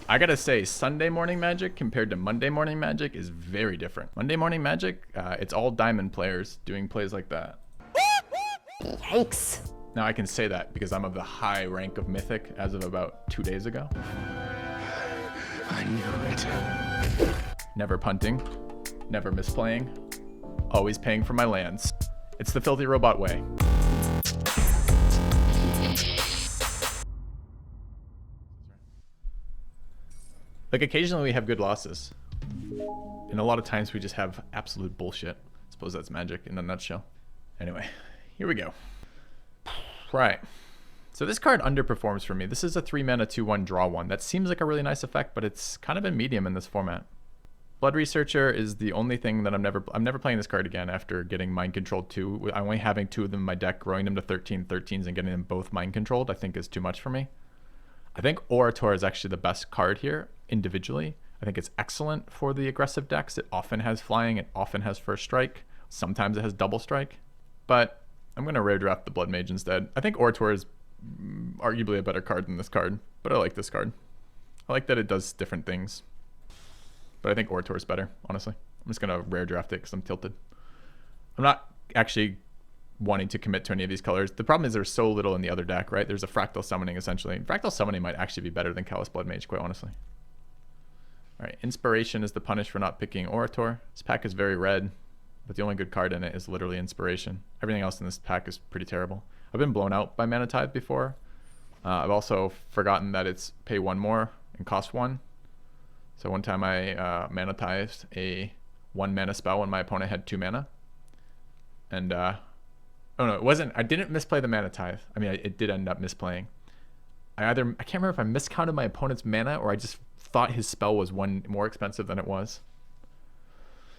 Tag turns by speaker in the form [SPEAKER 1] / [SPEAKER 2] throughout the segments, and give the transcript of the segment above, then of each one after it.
[SPEAKER 1] I gotta say, Sunday morning Magic compared to Monday morning Magic is very different. Monday morning Magic, it's all diamond players doing plays like that.
[SPEAKER 2] Yikes.
[SPEAKER 1] Now I can say that because I'm of the high rank of Mythic as of about 2 days ago.
[SPEAKER 3] I knew it.
[SPEAKER 1] Never punting, never misplaying, always paying for my lands. It's the FilthyRobot way. Like occasionally we have good losses. And a lot of times we just have absolute bullshit. I suppose that's Magic in a nutshell. Anyway, here we go. Right. So this card underperforms for me. This is a 3-mana 2/1 draw 1. That seems like a really nice effect, but it's kind of in medium in this format. Blood Researcher is the only thing that I'm never playing this card again after getting Mind Controlled 2. I'm only having 2 of them in my deck, growing them to 13/13s and getting them both Mind Controlled, I think is too much for me. I think Orator is actually the best card here individually. I think it's excellent for the aggressive decks. It often has flying, it often has first strike. Sometimes it has double strike. But I'm going to rare draft the Blood Mage instead. I think Orator is arguably a better card than this card, but I like this card. I like that it does different things. But I think Orator is better, honestly. I'm just going to rare draft it because I'm tilted. I'm not actually wanting to commit to any of these colors. The problem is there's so little in the other deck, right? There's a Fractal Summoning, essentially. Fractal Summoning might actually be better than Callous Blood Mage, quite honestly. All right, Inspiration is the punish for not picking Orator. This pack is very red, but the only good card in it is literally Inspiration. Everything else in this pack is pretty terrible. I've been blown out by Mana Tithe before. I've also forgotten that it's pay 1 more and cost 1. So one time I Mana Tithed a 1 mana spell when my opponent had 2 mana. And, oh no, it wasn't, I didn't misplay the Mana Tithe. I mean, it did end up misplaying. I can't remember if I miscounted my opponent's mana or I just thought his spell was 1 more expensive than it was.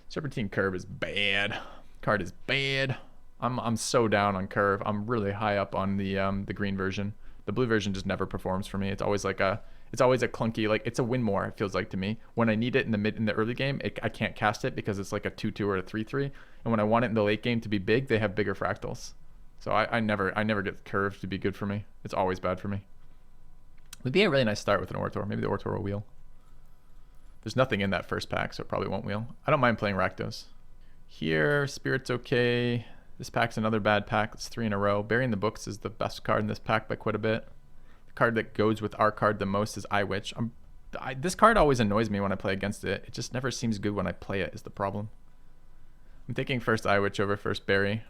[SPEAKER 1] Serpentine Curve is bad. Card is bad. I'm so down on Curve. I'm really high up on the green version. The blue version just never performs for me. It's always like a clunky, like it's a win more, it feels like to me. When I need it in the early game, I can't cast it because it's like a 2/2 or a 3/3. And when I want it in the late game to be big, they have bigger fractals. So I never get Curve to be good for me. It's always bad for me. It would be a really nice start with an Orator. Maybe the Orator will wheel. There's nothing in that first pack, so it probably won't wheel. I don't mind playing Rakdos. Here, Spirit's okay. This pack's another bad pack. It's 3 in a row. Burying the Books is the best card in this pack by quite a bit. The card that goes with our card the most is Eye Witch. This card always annoys me when I play against it. It just never seems good when I play it is the problem. I'm thinking first Eye Witch over first Bury.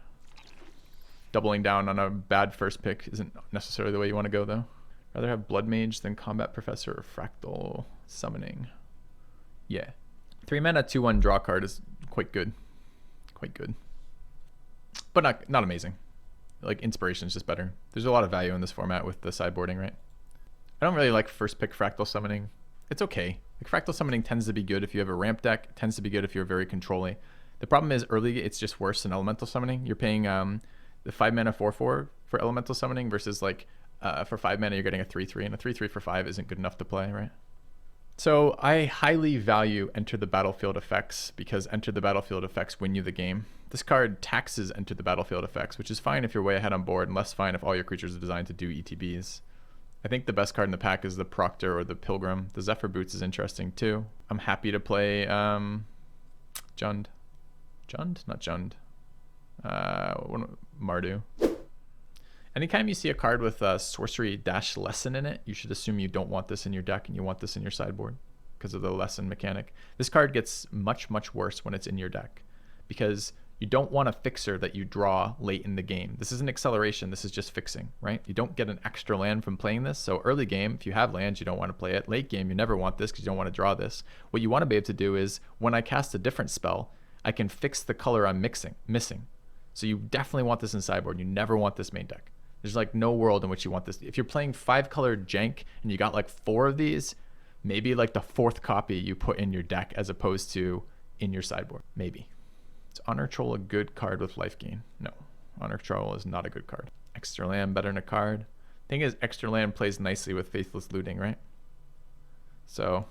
[SPEAKER 1] Doubling down on a bad first pick isn't necessarily the way you want to go, though. Rather have Blood Mage than Combat Professor or Fractal Summoning. Yeah. 3 mana 2/1 draw card is quite good. Quite good. But not amazing. Like Inspiration is just better. There's a lot of value in this format with the sideboarding, right? I don't really like first pick Fractal Summoning. It's okay. Like Fractal Summoning tends to be good if you have a ramp deck. It tends to be good if you're very controlling. The problem is early it's just worse than Elemental Summoning. You're paying the 5 mana 4/4 for Elemental Summoning versus like for 5 mana you're getting a 3/3, and a 3/3 for 5 isn't good enough to play, right? So I highly value Enter the Battlefield effects because Enter the Battlefield effects win you the game. This card taxes Enter the Battlefield effects, which is fine if you're way ahead on board and less fine if all your creatures are designed to do ETBs. I think the best card in the pack is the Proctor or the Pilgrim. The Zephyr Boots is interesting too. I'm happy to play Jund. Jund? Not Jund. Mardu. Anytime you see a card with a sorcery dash lesson in it, you should assume you don't want this in your deck and you want this in your sideboard because of the lesson mechanic. This card gets much, much worse when it's in your deck because you don't want a fixer that you draw late in the game. This isn't acceleration, this is just fixing, right? You don't get an extra land from playing this. So early game, if you have lands, you don't want to play it. Late game, you never want this because you don't want to draw this. What you want to be able to do is when I cast a different spell, I can fix the color I'm missing. So you definitely want this in sideboard. You never want this main deck. There's like no world in which you want this. If you're playing 5-colored jank and you got like 4 of these, maybe like the 4th copy you put in your deck as opposed to in your sideboard. Maybe. Is Honor Troll a good card with life gain? No. Honor Troll is not a good card. Extra land better than a card. Thing is, extra land plays nicely with Faithless Looting, right? So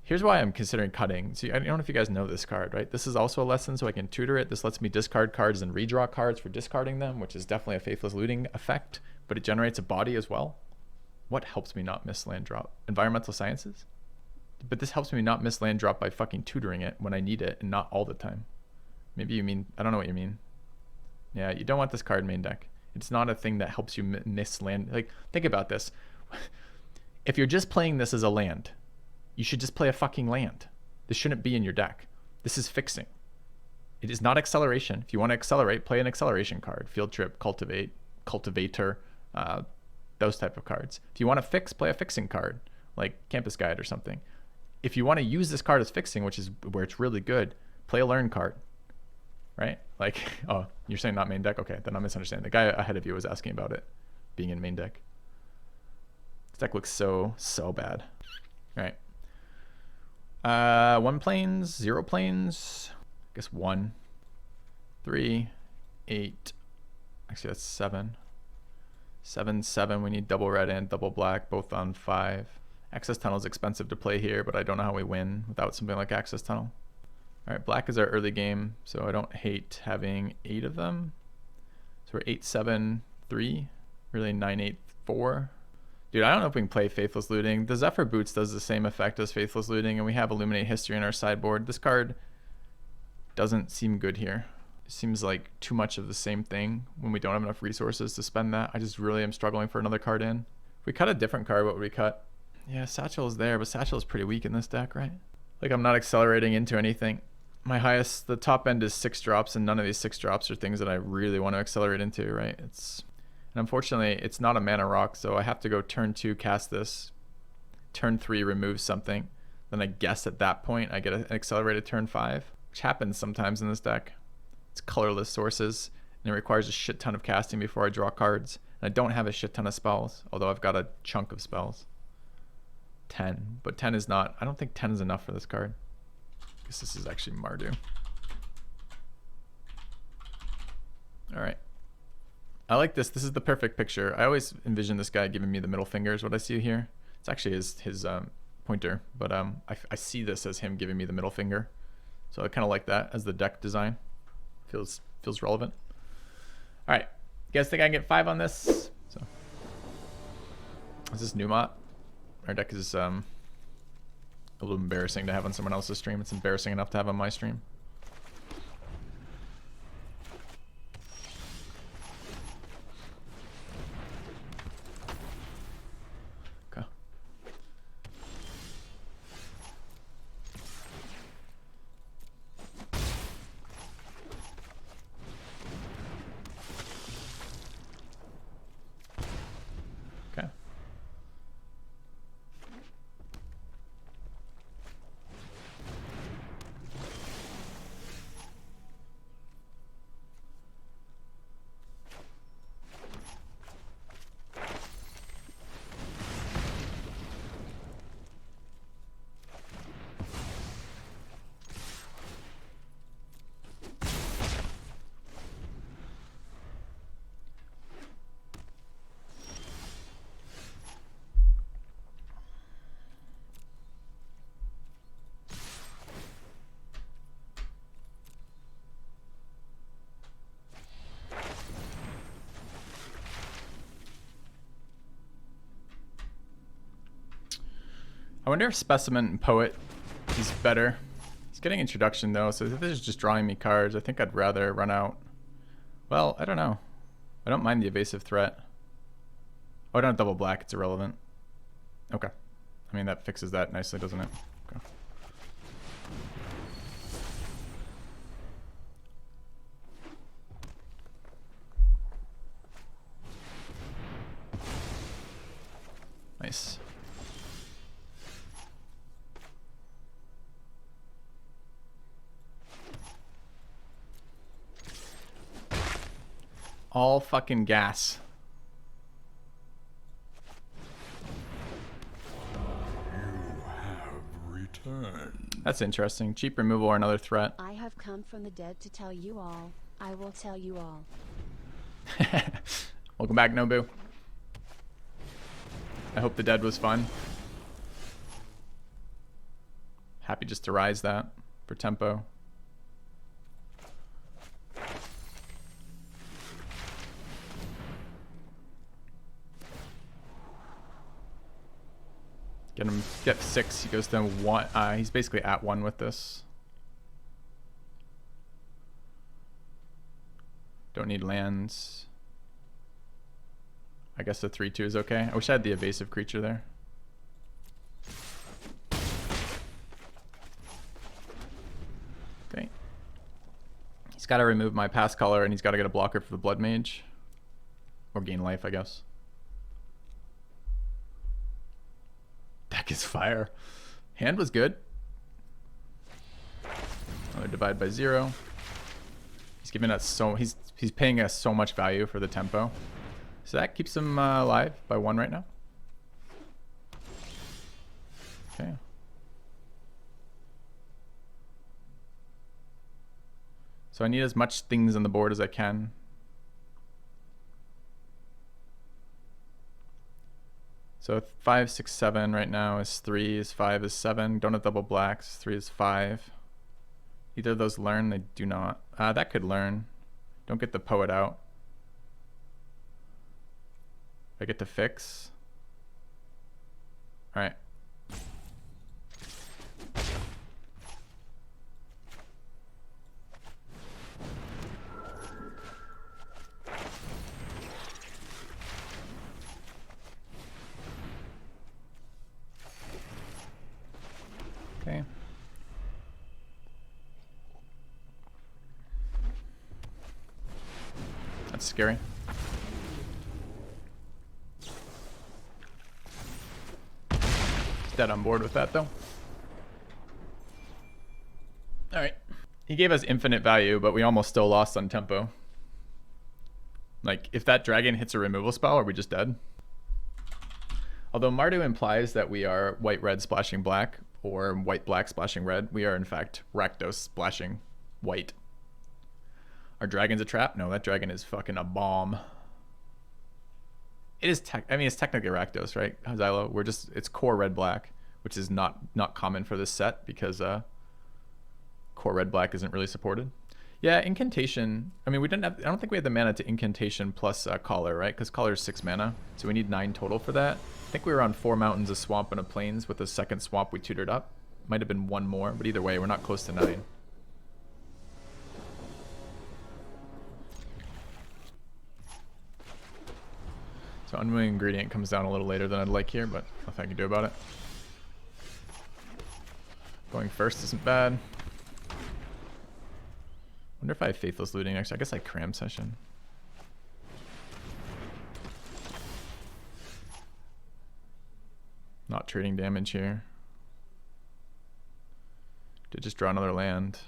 [SPEAKER 1] here's why I'm considering cutting. See, I don't know if you guys know this card, right? This is also a lesson, so I can tutor it. This lets me discard cards and redraw cards for discarding them, which is definitely a Faithless Looting effect, but it generates a body as well. What helps me not miss land drop? Environmental sciences? But this helps me not miss land drop by fucking tutoring it when I need it and not all the time. Maybe you mean, I don't know what you mean. Yeah, you don't want this card main deck. It's not a thing that helps you miss land. Like, think about this. If you're just playing this as a land, you should just play a fucking land. This shouldn't be in your deck. This is fixing. It is not acceleration. If you want to accelerate, play an acceleration card. Field Trip, Cultivate, Cultivator, those type of cards. If you want to fix, play a fixing card, like Campus Guide or something. If you want to use this card as fixing, which is where it's really good, play a learn card, right? Like, oh, you're saying not main deck? Okay, then I'm misunderstanding. The guy ahead of you was asking about it being in main deck. This deck looks so bad. All right. 1 planes, 0 planes. I guess 1, 3, 8. Actually, that's 7. 7, 7. We need double red and double black, both on 5. Access Tunnel is expensive to play here, but I don't know how we win without something like Access Tunnel. All right, black is our early game, so I don't hate having 8 of them. So we're 8, 7, 3. Really 9, 8, 4. Dude, I don't know if we can play Faithless Looting. The Zephyr Boots does the same effect as Faithless Looting, and we have Illuminate History in our sideboard. This card doesn't seem good here. It seems like too much of the same thing when we don't have enough resources to spend that. I just really am struggling for another card in. If we cut a different card, what would we cut? Yeah, Satchel is there, but Satchel is pretty weak in this deck, right? Like, I'm not accelerating into anything. My highest, the top end is 6 drops, and none of these 6 drops are things that I really want to accelerate into, right? And unfortunately, it's not a mana rock, so I have to go turn 2, cast this. Turn 3, remove something. Then I guess at that point, I get an accelerated turn 5, which happens sometimes in this deck. It's colorless sources, and it requires a shit ton of casting before I draw cards. And I don't have a shit ton of spells, although I've got a chunk of spells. 10, but 10 is not, I don't think 10 is enough for this card. I guess this is actually Mardu. All right. I like this. This is the perfect picture. I always envision this guy giving me the middle finger is what I see here. It's actually his pointer, but I see this as him giving me the middle finger. So I kind of like that as the deck design. Feels relevant. All right. You guys think I can get 5 on this? So, is this Numot? Our deck is a little embarrassing to have on someone else's stream. It's embarrassing enough to have on my stream. Okay. Okay. I wonder if Specimen and Poet is better. It's getting introduction though, so if this is just drawing me cards, I think I'd rather run out. Well, I don't know. I don't mind the evasive threat. Oh, I don't have double black, it's irrelevant. Okay. I mean, that fixes that nicely, doesn't it? Okay. Nice. All fucking gas.
[SPEAKER 3] You have returned.
[SPEAKER 1] That's interesting. Cheap removal or another threat.
[SPEAKER 2] I have come from the dead to tell you all. I will tell you all.
[SPEAKER 1] Welcome back, Nobu. I hope the dead was fun. Happy just to rise that for tempo. Get 6. He goes to 1. He's basically at 1 with this. Don't need lands. I guess the 3/2 is okay. I wish I had the evasive creature there. Okay. He's got to remove my pass color, and he's got to get a blocker for the Blood Mage. Or gain life, I guess. Deck is fire. Hand was good. Another divide by 0. He's giving us so he's paying us so much value for the tempo. So that keeps him alive by 1 right now. Okay. So I need as much things on the board as I can. So 5, 6, 7 right now is 3, is 5, is 7. Don't have double blacks. 3 is 5. Either of those learn, they do not. That could learn. Don't get the poet out. I get to fix. All right. Okay. That's scary. Dead on board with that though. All right. He gave us infinite value, but we almost still lost on tempo. Like, if that dragon hits a removal spell, are we just dead? Although Mardu implies that we are white-red splashing black, or white-black splashing red, we are in fact Rakdos splashing white. Our dragon's a trap? No, that dragon is fucking a bomb. It is it's technically Rakdos, right, Xylo? It's core red-black, which is not common for this set because core red-black isn't really supported. Yeah, incantation. I mean, I don't think we had the mana to incantation plus collar, right? Because collar is 6 mana, so we need 9 total for that. I think we were on 4 mountains, a swamp, and a plains with the second swamp we tutored up. Might have been 1 more, but either way, we're not close to 9. So unwilling ingredient comes down a little later than I'd like here, but nothing I can do about it. Going first isn't bad. Wonder if I have Faithless Looting. Actually, I guess I cram Session. Not trading damage here. Did just draw another land.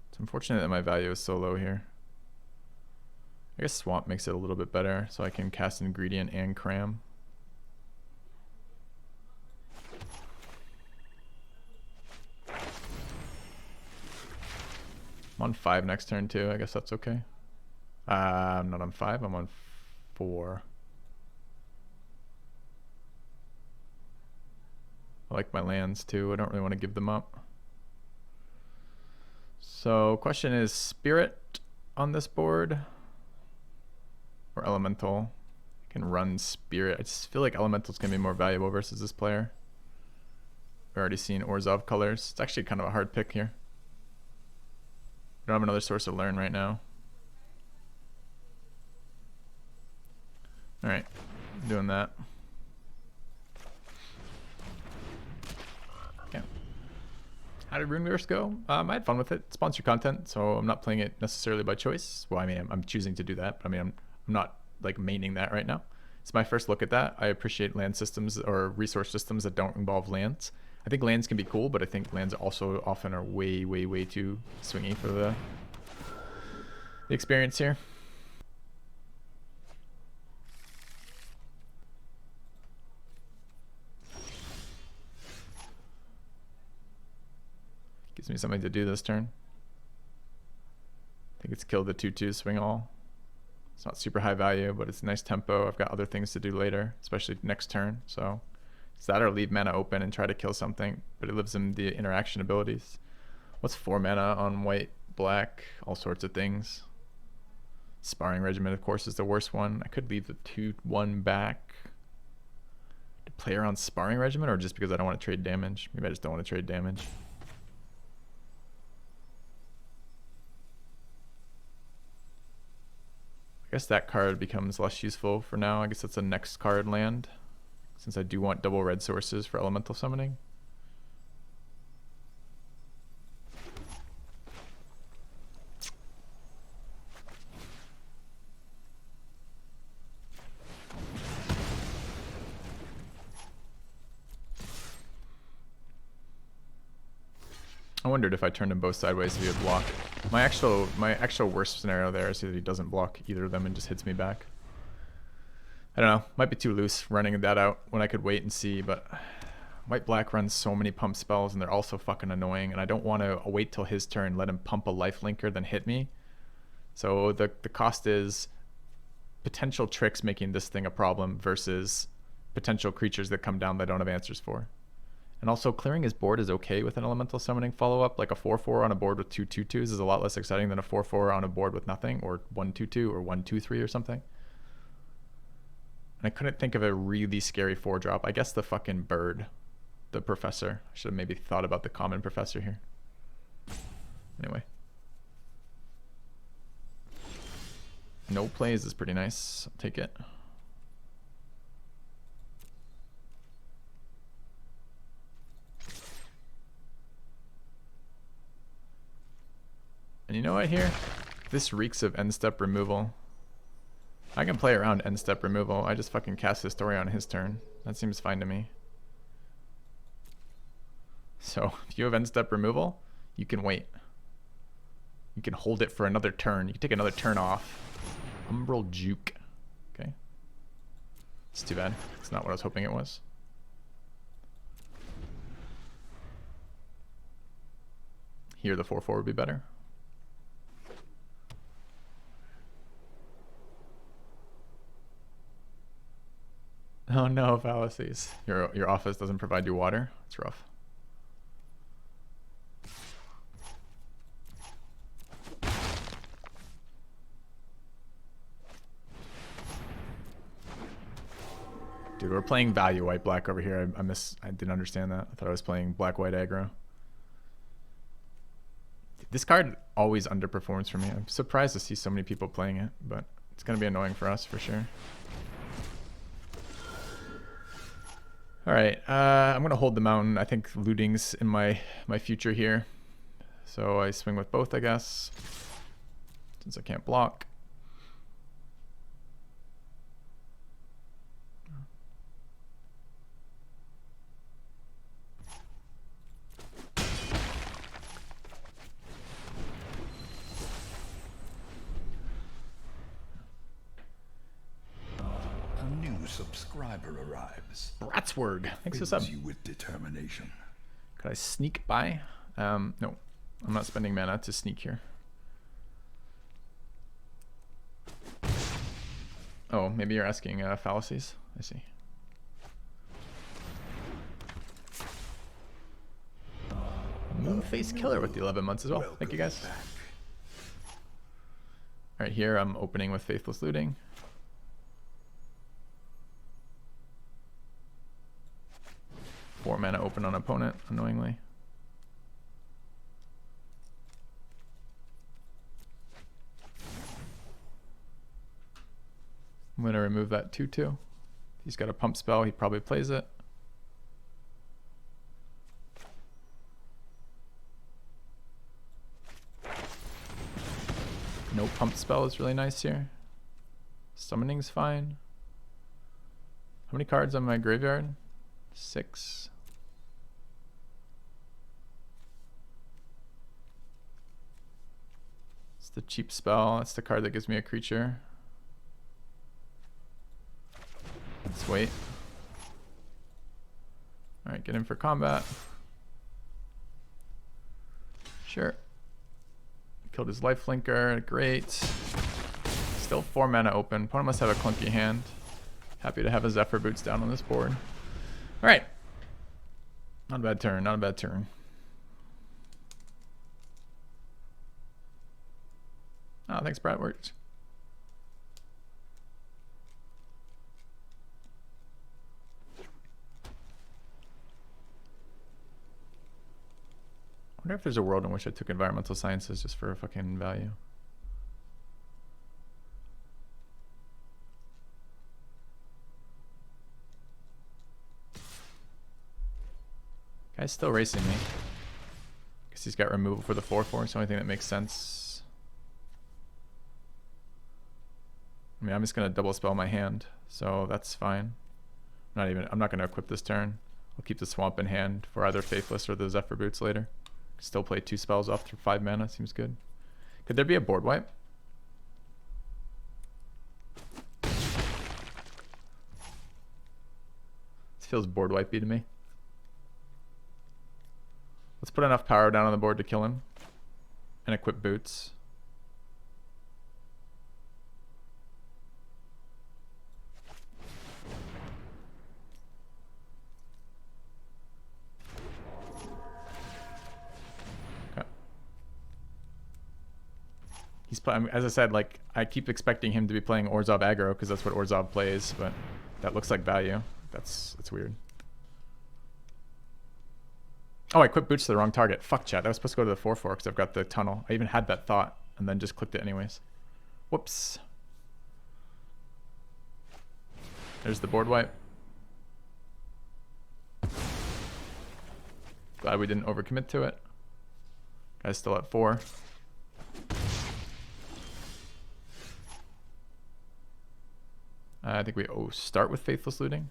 [SPEAKER 1] It's unfortunate that my value is so low here. I guess Swamp makes it a little bit better, so I can cast Ingredient and cram. I'm on 5 next turn too. I guess that's okay. I'm not on 5. I'm on 4. I like my lands too. I don't really want to give them up. So question is Spirit on this board or Elemental? I can run Spirit. I just feel like Elemental's going to be more valuable versus this player. We've already seen Orzhov colors. It's actually kind of a hard pick here. I don't have another source of learn right now. Alright, doing that. Okay. How did Runeverse go? I had fun with it. Sponsored content, so I'm not playing it necessarily by choice. Well, I mean, I'm choosing to do that, but I mean, I'm not like maining that right now. It's my first look at that. I appreciate land systems or resource systems that don't involve lands. I think lands can be cool, but I think lands also often are way, way, way too swingy for the experience here. Gives me something to do this turn. I think it's killed the 2/2 swing all. It's not super high value, but it's a nice tempo. I've got other things to do later, especially next turn, so it's that or leave mana open and try to kill something, but it lives in the interaction abilities. What's 4 mana on white, black? All sorts of things. Sparring Regiment, of course, is the worst one. I could leave the 2/1 back. play around Sparring Regiment, or just because I don't want to trade damage? Maybe I just don't want to trade damage. I guess that card becomes less useful for now. I guess that's a next card land, since I do want double red sources for elemental summoning. I wondered if I turned them both sideways, if he would block. My actual worst scenario there is that he doesn't block either of them and just hits me back. I don't know. Might be too loose running that out when I could wait and see, but white-black runs so many pump spells and they're also fucking annoying, and I don't want to wait till his turn, let him pump a life linker, then hit me. So the cost is potential tricks making this thing a problem versus potential creatures that come down that I don't have answers for. And also, clearing his board is okay with an elemental summoning follow-up. Like a 4/4 on a board with 2 2/2s is a lot less exciting than a 4/4 on a board with nothing, or 1 2/2 or 1 2/3 or something. And I couldn't think of a really scary 4-drop. I guess the fucking bird, the professor. I should have maybe thought about the common professor here. Anyway. No plays is pretty nice. I'll take it. And you know what here? This reeks of end step removal. I can play around end step removal. I just fucking cast Historia on his turn. That seems fine to me. So if you have end step removal, you can wait. You can hold it for another turn. You can take another turn off. Umbral Juke. Okay. It's too bad. It's not what I was hoping it was. Here the 4/4 would be better. Oh no, fallacies. Your office doesn't provide you water? It's rough. Dude, we're playing value white black over here. I didn't understand that. I thought I was playing black white aggro. This card always underperforms for me. I'm surprised to see so many people playing it, but it's gonna be annoying for us for sure. All right, I'm gonna hold the mountain. I think looting's in my future here, so I swing with both, I guess, since I can't block.
[SPEAKER 3] Subscriber arrives.
[SPEAKER 1] Bratsword. Thanks for sub.
[SPEAKER 3] You with determination.
[SPEAKER 1] Could I sneak by? No, I'm not spending mana to sneak here. Oh, maybe you're asking fallacies. I see. Moonface Killer with the 11 months as well. Welcome. Thank you guys. Back. All right, here I'm opening with Faithless Looting. Four mana open on opponent, annoyingly. I'm going to remove that 2/2. He's got a pump spell, he probably plays it. No pump spell is really nice here. Summoning's fine. How many cards on my graveyard? 6. It's the cheap spell. That's the card that gives me a creature. Let's wait. Alright, get in for combat. Sure. Killed his life flinker. Great. Still 4 mana open. Opponent must have a clunky hand. Happy to have a Zephyr Boots down on this board. Alright. Not a bad turn, not a bad turn. Oh, thanks, Brad. Worked. wonder if there's a world in which I took environmental sciences just for a fucking value. Guy's still racing me. Guess he's got removal for the 4/4. It's the only thing that makes sense. I mean, I'm just gonna double spell my hand, so that's fine. I'm not gonna equip this turn. I'll keep the swamp in hand for either Faithless or the Zephyr Boots later. Still play 2 spells off through 5 mana, seems good. Could there be a board wipe? This feels board wipey to me. Let's put enough power down on the board to kill him. And equip Boots. Okay. He's playing, as I said, like, I keep expecting him to be playing Orzhov aggro because that's what Orzhov plays, but that looks like value. That's weird. Oh, I equipped Boots to the wrong target. Fuck, chat. I was supposed to go to the 4/4 because I've got the tunnel. I even had that thought and then just clicked it anyways. Whoops. There's the board wipe. Glad we didn't overcommit to it. Guy's still at 4. I think we start with Faithless Looting.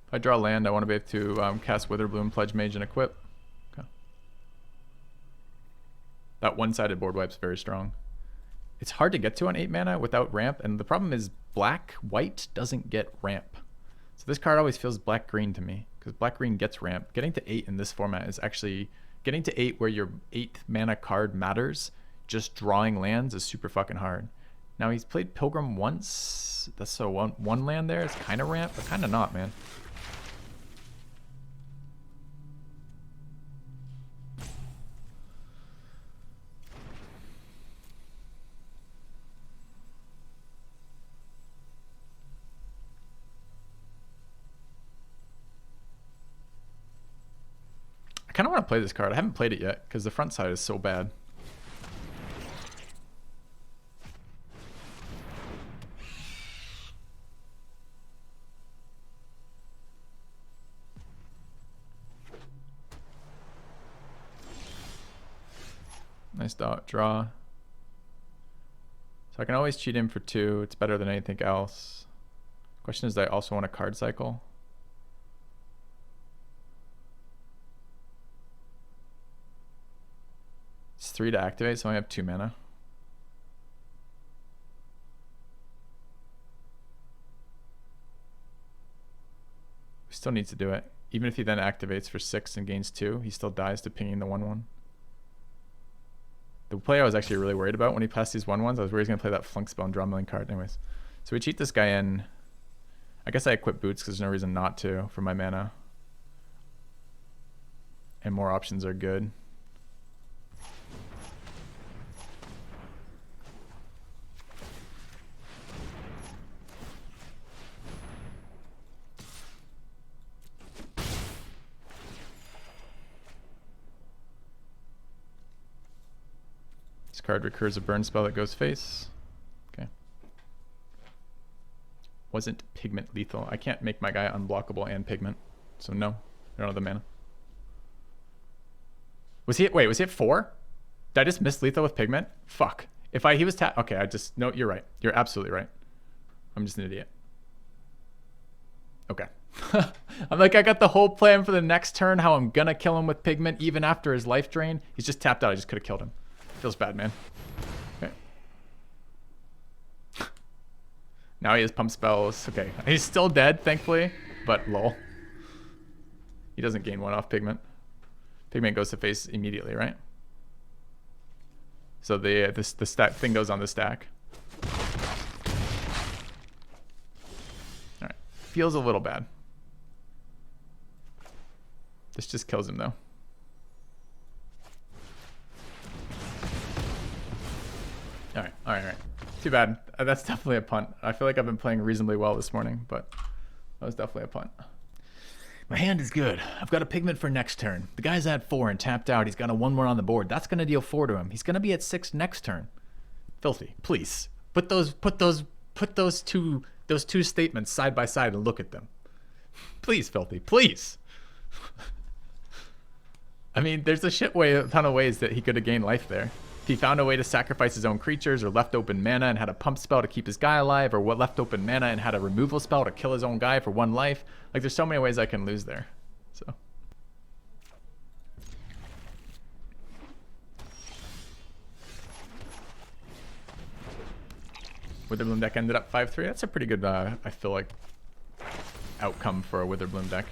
[SPEAKER 1] If I draw land, I want to be able to cast Witherbloom, Pledge Mage, and equip. Okay. That one-sided board wipe's very strong. It's hard to get to on 8 mana without ramp, and the problem is black-white doesn't get ramp. So this card always feels black-green to me, because black-green gets ramp. Getting to 8 in this format is actually... Getting to 8 where your 8th mana card matters, just drawing lands is super fucking hard. Now he's played Pilgrim once. That's so one land there is kind of ramp, but kind of not, man. I kind of want to play this card. I haven't played it yet because the front side is so bad. Nice dot draw. So I can always cheat in for 2. It's better than anything else. Question is, do I also want a card cycle? It's 3 to activate, so I have 2 mana. He still needs to do it. Even if he then activates for 6 and gains 2, he still dies to pinging the 1/1. The play I was actually really worried about when he passed these 1/1s, I was worried he's going to play that Flunk Spell and draw a million card anyways. So we cheat this guy in. I guess I equip Boots because there's no reason not to for my mana. And more options are good. This card recurs a burn spell that goes face. Okay. Wasn't pigment lethal. I can't make my guy unblockable and pigment. So no, I don't have the mana. Was he wait, was he at 4? Did I just miss lethal with pigment? Fuck. If he was okay, no, you're right. You're absolutely right. I'm just an idiot. Okay. I'm like, I got the whole plan for the next turn, how I'm gonna kill him with pigment even after his life drain. He's just tapped out. I just could have killed him. Feels bad, man. Okay. Now he has pump spells. Okay. He's still dead, thankfully, but lol. He doesn't gain 1 off pigment. Pigment goes to face immediately, right? So the stack thing goes on the stack. All right. Feels a little bad. This just kills him, though. Alright, alright, alright. Too bad. That's definitely a punt. I feel like I've been playing reasonably well this morning, but that was definitely a punt. My hand is good. I've got a pigment for next turn. The guy's at 4 and tapped out. He's got a 1 more on the board. That's going to deal 4 to him. He's going to be at 6 next turn. Filthy, please. Put those two statements side by side and look at them. Please, Filthy, please. I mean, there's a ton of ways that he could have gained life there. If he found a way to sacrifice his own creatures, or left open mana and had a pump spell to keep his guy alive, or what left open mana and had a removal spell to kill his own guy for 1 life. Like, there's so many ways I can lose there. So. Witherbloom deck ended up 5-3. That's a pretty good, I feel like, outcome for a Witherbloom deck.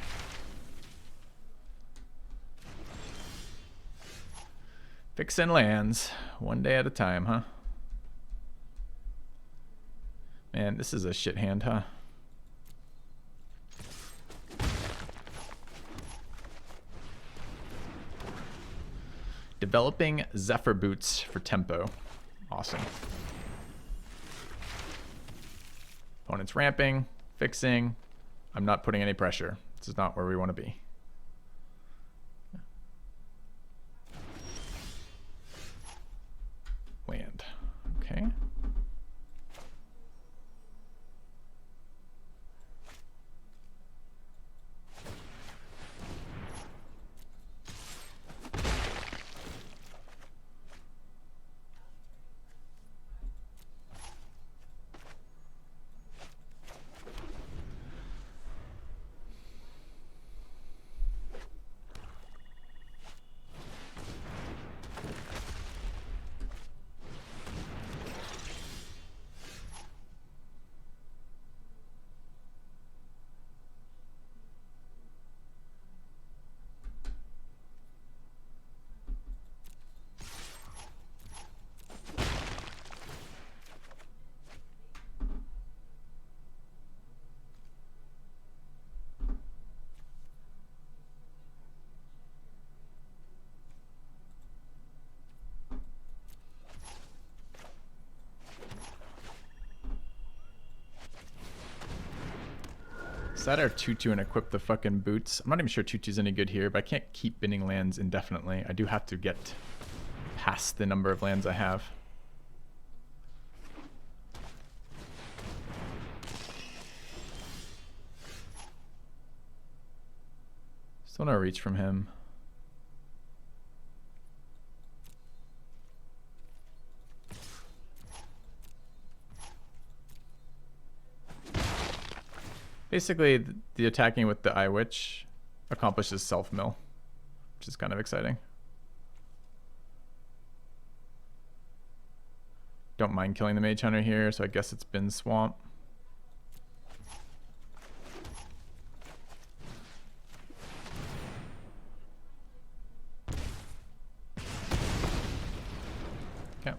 [SPEAKER 1] Fixing lands, 1 day at a time, huh? Man, this is a shit hand, huh? Developing Zephyr Boots for tempo. Awesome. Opponent's ramping, fixing. I'm not putting any pressure. This is not where we want to be. Land. Okay. Set our 2/2 and equip the fucking boots. I'm not even sure 2/2's any good here, but I can't keep binning lands indefinitely. I do have to get past the number of lands I have. Still no reach from him. Basically, the attacking with the Eye Witch accomplishes self-mill, which is kind of exciting. Don't mind killing the Mage Hunter here, so I guess it's been Swamp. Okay.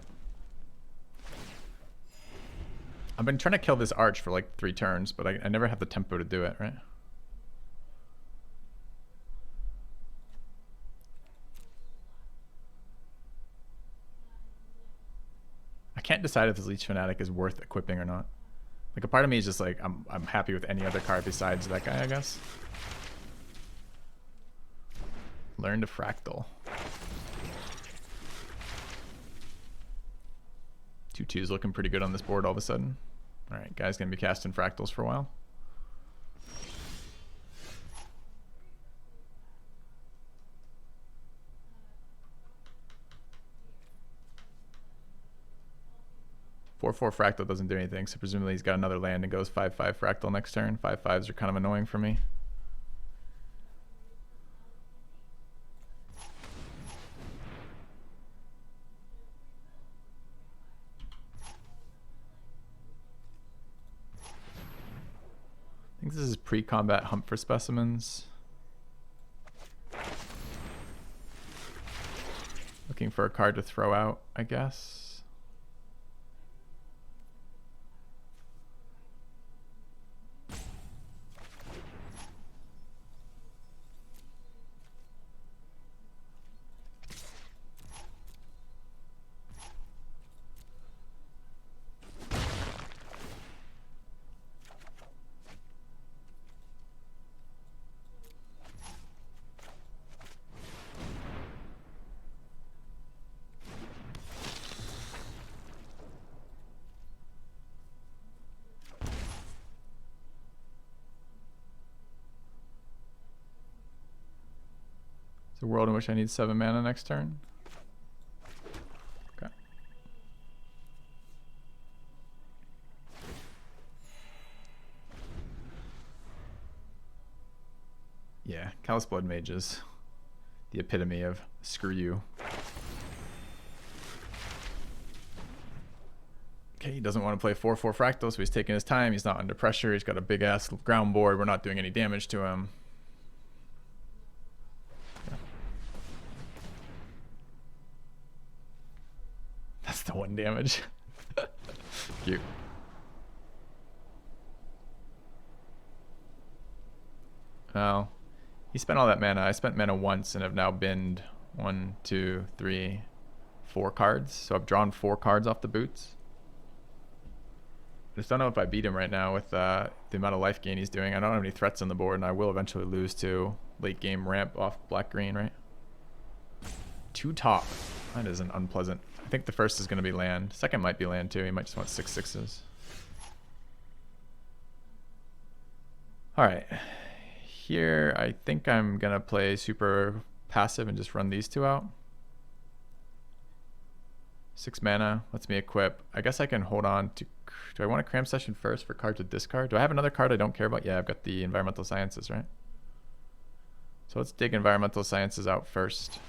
[SPEAKER 1] I've been trying to kill this Arch for like 3 turns, but I never have the tempo to do it, right? I can't decide if this Leech Fanatic is worth equipping or not. Like, a part of me is just like, I'm happy with any other card besides that guy, I guess. Learn to Fractal. 2/2's looking pretty good on this board all of a sudden. Alright, guy's gonna be casting Fractals for a while. Four Fractal doesn't do anything, so presumably he's got another land and goes 5/5 Fractal next turn. 5/5s are kind of annoying for me. I think this is pre-combat hump for specimens. Looking for a card to throw out, I guess. The world in which I need 7 mana next turn. Okay. Yeah, Callous Blood Mage is the epitome of screw you. Okay, he doesn't want to play 4/4 Fractal, so he's taking his time. He's not under pressure. He's got a big ass ground board. We're not doing any damage to him. Yeah. That's the 1 damage. Cute. Oh, he spent all that mana. I spent mana once and have now binned 1, 2, 3, 4 cards. So I've drawn 4 cards off the boots. I just don't know if I beat him right now with the amount of life gain he's doing. I don't have any threats on the board, and I will eventually lose to late game ramp off black-green, right? 2 top. That isn't unpleasant. I think the first is going to be land. Second might be land too. He might just want 6 6s. All right. Here, I think I'm going to play super passive and just run these 2 out. 6 mana, lets me equip. I guess I can hold on to... Do I want a cram session first for card to discard? Do I have another card I don't care about? Yeah, I've got the environmental sciences, right? So let's dig environmental sciences out first.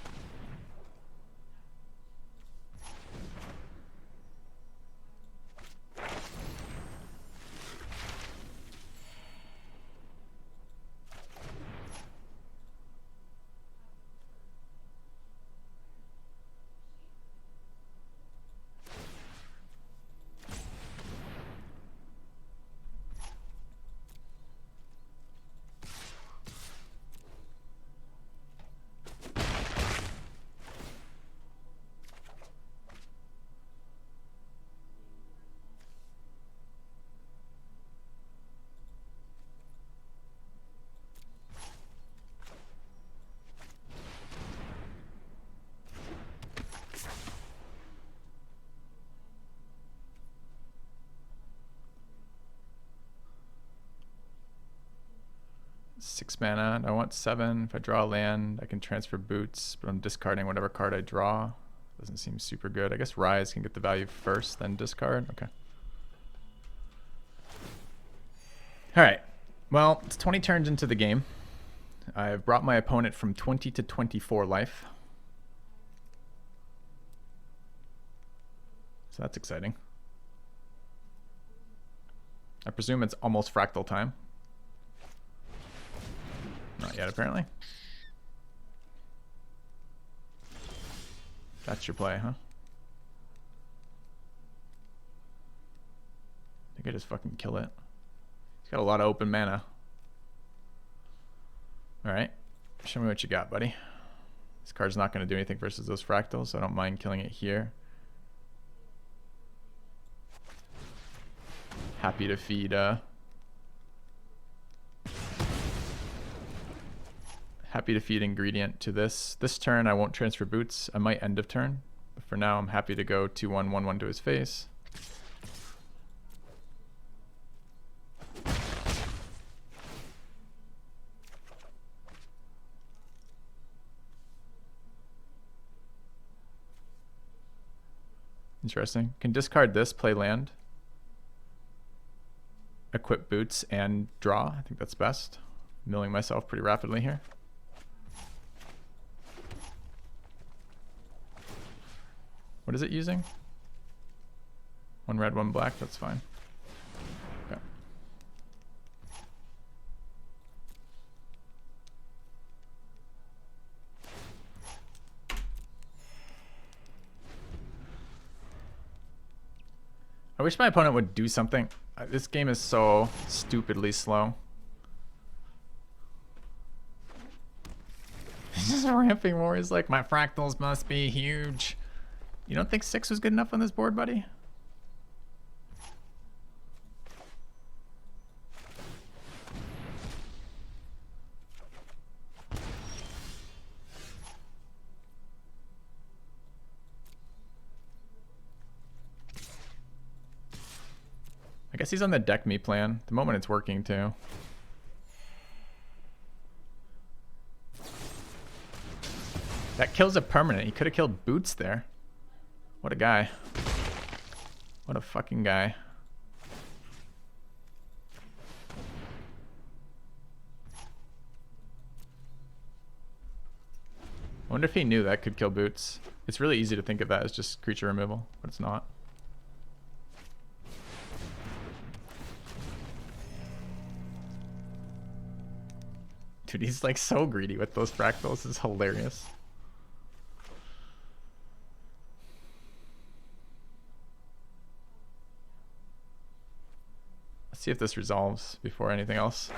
[SPEAKER 1] Six mana. I want 7. If I draw a land, I can transfer boots, but I'm discarding whatever card I draw. Doesn't seem super good. I guess Rise can get the value first, then discard. Okay. All right. Well, it's 20 turns into the game. I've brought my opponent from 20 to 24 life. So that's exciting. I presume it's almost fractal time. Not yet, apparently. That's your play, huh? I think I just fucking kill it. He's got a lot of open mana. Alright. Show me what you got, buddy. This card's not going to do anything versus those fractals, so I don't mind killing it here. Happy to feed, happy to feed ingredient to this. This turn I won't transfer boots. I might end of turn. But for now I'm happy to go 2/1, 1/1 to his face. Interesting. Can discard this, play land. Equip boots and draw. I think that's best. Milling myself pretty rapidly here. What is it using? 1 red, 1 black, that's fine. Okay. I wish my opponent would do something. This game is so stupidly slow. He's just ramping more. He's like, my fractals must be huge. You don't think 6 was good enough on this board, buddy? I guess he's on the deck me plan. At the moment it's working too. That kills a permanent. He could have killed Boots there. What a guy. What a fucking guy. I wonder if he knew that could kill Boots. It's really easy to think of that as just creature removal, but it's not. Dude, he's like so greedy with those fractals. It's hilarious. Let's see if this resolves before anything else.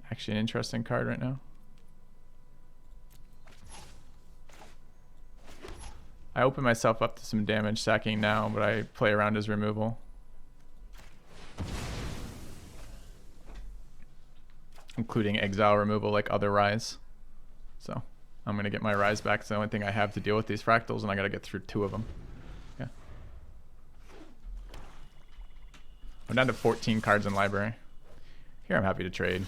[SPEAKER 1] Actually an interesting card right now. I open myself up to some damage sacking now, but I play around his removal. Including exile removal like other Rise. So I'm going to get my Rise back. It's the only thing I have to deal with these fractals, and I got to get through 2 of them. Yeah. I'm down to 14 cards in library. Here I'm happy to trade.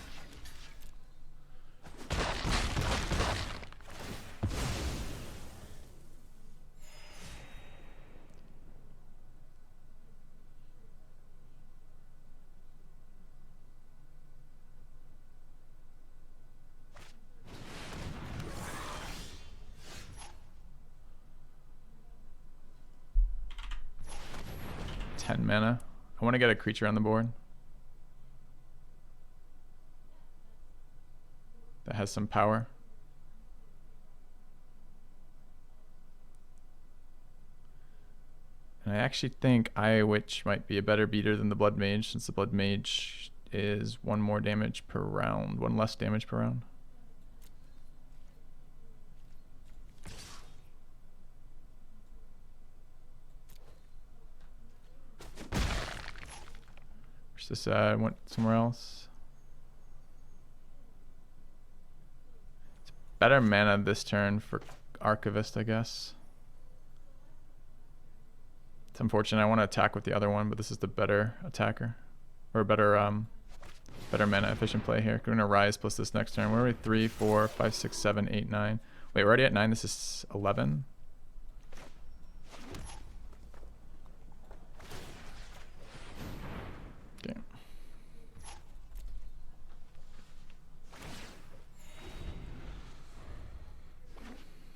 [SPEAKER 1] Mana. I want to get a creature on the board that has some power. And I actually think Witch might be a better beater than the Blood Mage, since the Blood Mage is 1 more damage per round, 1 less damage per round. This went somewhere else. It's better mana this turn for Archivist, I guess. It's unfortunate. I want to attack with the other one, but this is the better attacker, or better mana efficient play here. We're gonna Rise plus this next turn. Where are we? 3, 4, 5, 6, 7, 8, 9. Wait, we're already at 9. This is 11.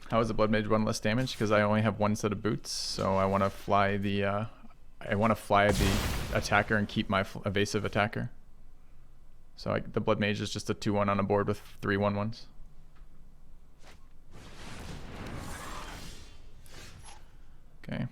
[SPEAKER 1] How is the Blood Mage 1 less damage? Because I only have 1 set of boots, so I want to fly the attacker and keep my evasive attacker. So the Blood Mage is just a 2/1 on a board with 3 1/1s. Okay.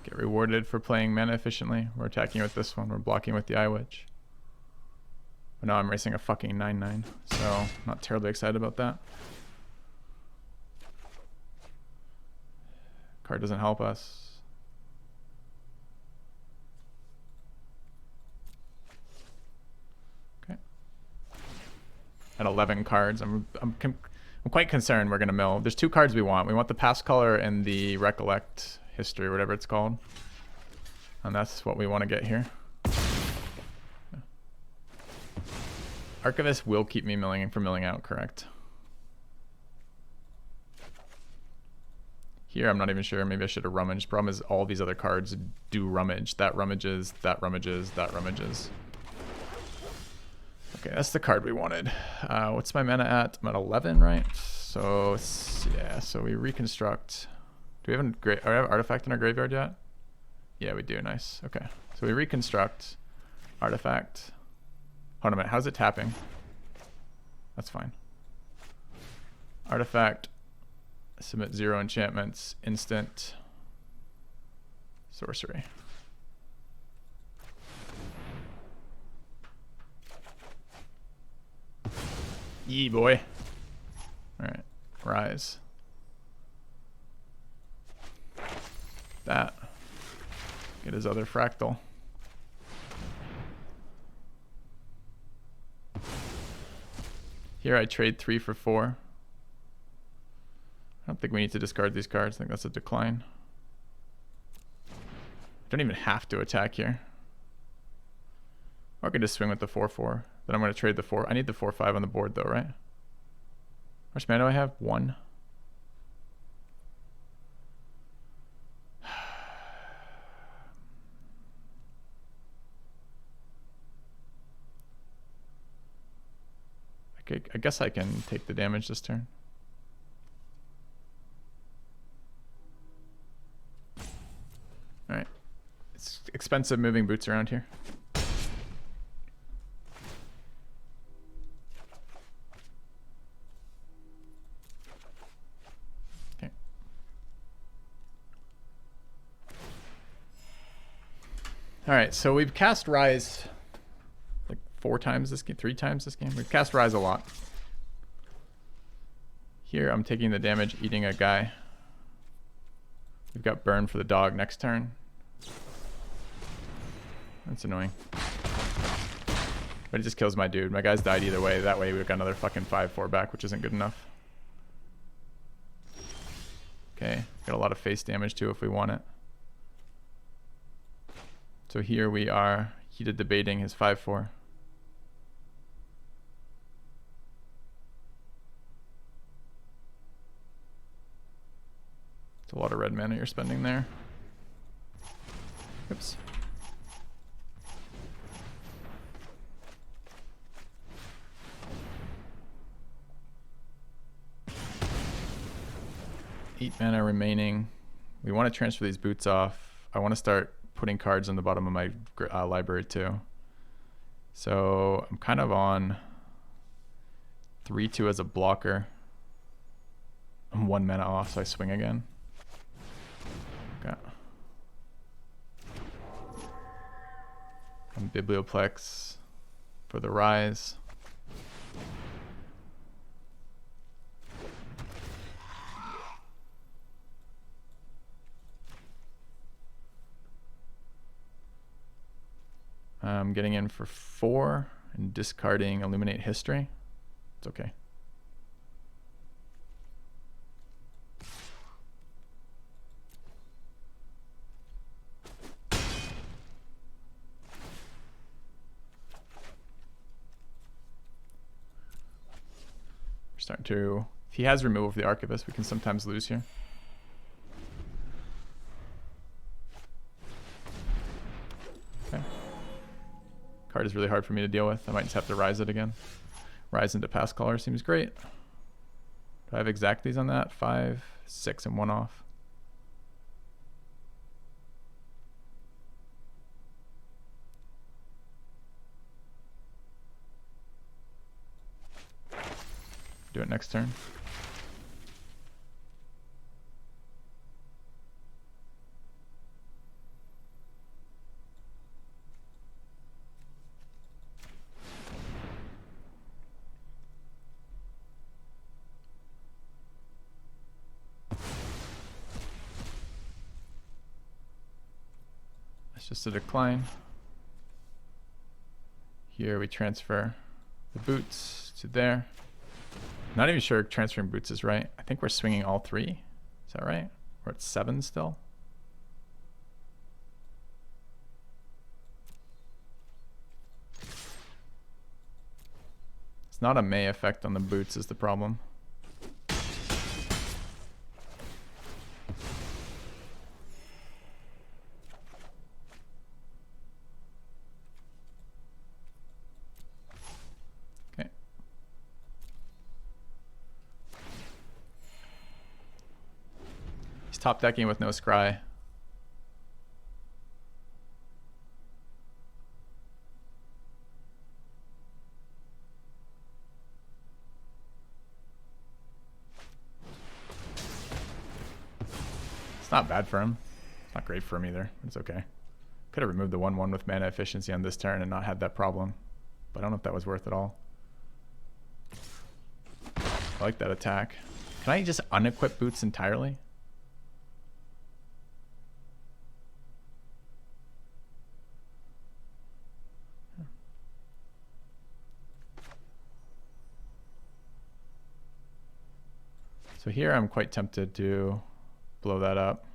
[SPEAKER 1] Get rewarded for playing mana efficiently. We're attacking with this one. We're blocking with the Witch. But now I'm racing a fucking 9/9, so not terribly excited about that. Card doesn't help us. Okay. At 11 cards, I'm quite concerned we're gonna mill. There's 2 cards we want. We want the Past Color and the Recollect History, or whatever it's called, and that's what we want to get here. Yeah. Archivist will keep me milling for milling out, correct? Here, I'm not even sure. Maybe I should have rummaged. Problem is all these other cards do rummage. That rummages, that rummages, that rummages. Okay, that's the card we wanted. What's my mana at? I'm at 11, right? So, yeah, so we reconstruct. Do we have an artifact in our graveyard yet? Yeah, we do. Nice. Okay. So we reconstruct. Artifact. Hold on a minute. How's it tapping? That's fine. Artifact. Submit 0 enchantments. Instant. Sorcery. Yee, boy. Alright. Rise. That. Get his other fractal. Here I trade 3 for 4. I don't think we need to discard these cards. I think that's a decline. I don't even have to attack here. Or I can just swing with the 4-4. Then I'm going to trade the 4. I need the 4-5 on the board though, right? How much mana do I have? 1. Okay, I guess I can take the damage this turn. Alright. It's expensive moving boots around here. Okay. Alright, so we've cast Rise like 4 times this game, 3 times this game. We've cast Rise a lot. Here I'm taking the damage, eating a guy. We've got Burn for the dog next turn. That's annoying. But it just kills my dude. My guy's died either way. That way we've got another fucking 5-4 back, which isn't good enough. Okay, got a lot of face damage too if we want it. So here we are heated debating his 5-4. It's a lot of red mana you're spending there. Oops. Eight mana remaining. We want to transfer these boots off. I want to start putting cards on the bottom of my library too. So I'm kind of on 3-2 as a blocker. I'm 1 mana off, so I swing again. Okay. I'm Biblioplex for the Rise. I'm getting in for 4 and discarding Illuminate History. It's okay. We're starting to... If he has removal of the Archivist, we can sometimes lose here. Okay. Card is really hard for me to deal with. I might just have to Rise it again. Rise into Past Caller seems great. Do I have exacties on that? 5, 6, and 1 off. Do it next turn. That's just a decline. Here we transfer the boots to there. Not even sure transferring boots is right. I think we're swinging all 3. Is that right? We're at 7 still. It's not a May effect on the boots is the problem. top decking with no scry. It's not bad for him. Not great for him either. It's okay. Could have removed the 1/1 with mana efficiency on this turn and not had that problem. But I don't know if that was worth it all. I like that attack. Can I just unequip boots entirely? So here I'm quite tempted to blow that up.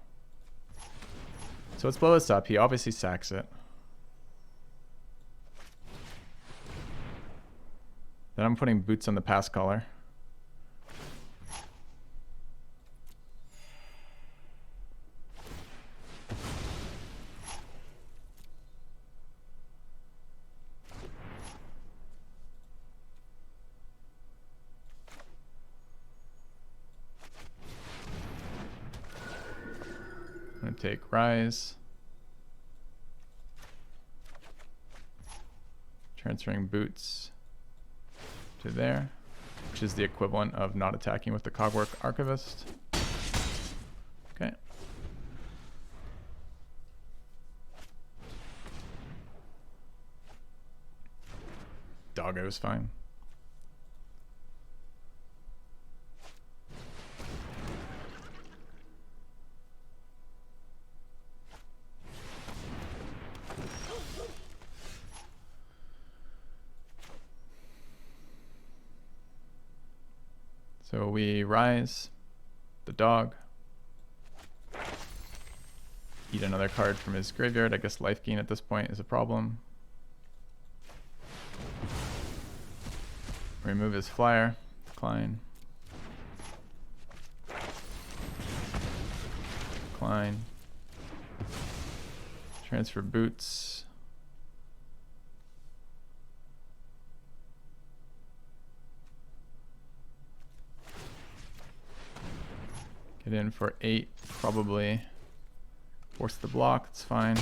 [SPEAKER 1] So let's blow this up. He obviously sacks it. Then I'm putting boots on the pass collar. I'm gonna take Rise. Transferring boots to there, which is the equivalent of not attacking with the Cogwork Archivist. Okay. Doggo is fine. So we Rise the dog. Eat another card from his graveyard. I guess life gain at this point is a problem. Remove his flyer. Decline. Decline. Transfer boots. Get in for 8, probably. Force the block, it's fine.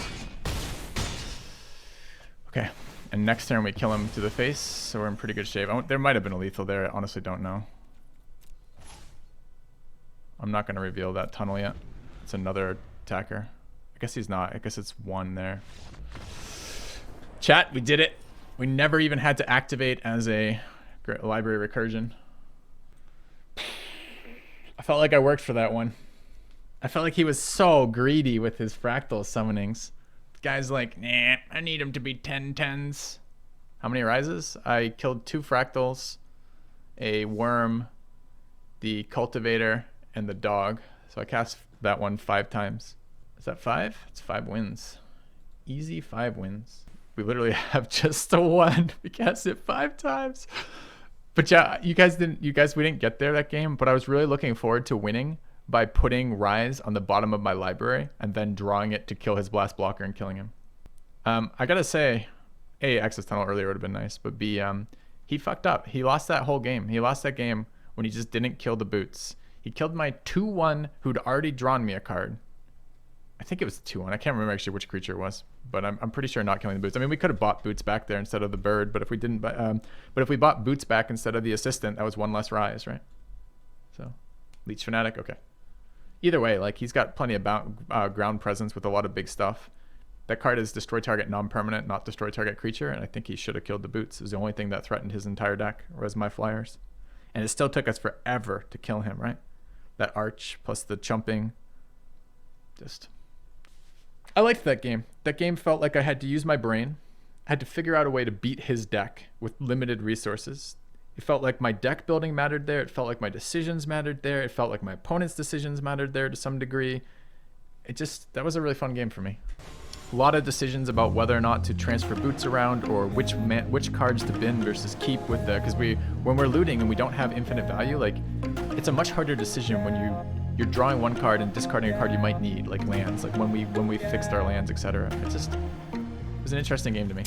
[SPEAKER 1] Okay, and next turn we kill him to the face, so we're in pretty good shape. There might have been a lethal there, I honestly don't know. I'm not going to reveal that tunnel yet. It's another attacker. I guess he's not, I guess it's 1 there. Chat, we did it. We never even had to activate as a library recursion. I felt like I worked for that one. I felt like he was so greedy with his fractal summonings. The guy's like, nah, I need him to be 10/10s. How many rises? I killed 2 fractals, a worm, the cultivator, and the dog. So I cast that one 5 times. Is that 5? It's 5 wins. Easy 5 wins. We literally have just a 1. We cast it 5 times. But yeah, we didn't get there that game, but I was really looking forward to winning by putting Rise on the bottom of my library and then drawing it to kill his blast blocker and killing him. I gotta say, A, access tunnel earlier would have been nice, but B, he fucked up. He lost that whole game. He lost that game when he just didn't kill the boots. He killed my 2/1 who'd already drawn me a card. I think it was 2/1. I can't remember actually which creature it was, but I'm pretty sure not killing the boots. I mean, we could have bought boots back there instead of the bird, but if we didn't, but if we bought boots back instead of the assistant, that was 1 less Rise, right? So, Leech Fanatic, okay. Either way, like he's got plenty of ground presence with a lot of big stuff. That card is destroy target non-permanent, not destroy target creature, and I think he should have killed the boots. It was the only thing that threatened his entire deck, was my flyers. And it still took us forever to kill him, right? That arch plus the chumping. Just... I liked that game. That game felt like I had to use my brain. I had to figure out a way to beat his deck with limited resources. It felt like my deck building mattered there. It felt like my decisions mattered there. It felt like my opponent's decisions mattered there to some degree. That was a really fun game for me. A lot of decisions about whether or not to transfer boots around or which cards to bin versus keep with the, because when we're looting and we don't have infinite value, like it's a much harder decision when you're drawing 1 card and discarding a card you might need, like lands, like when we fixed our lands, etc. It was an interesting game to me.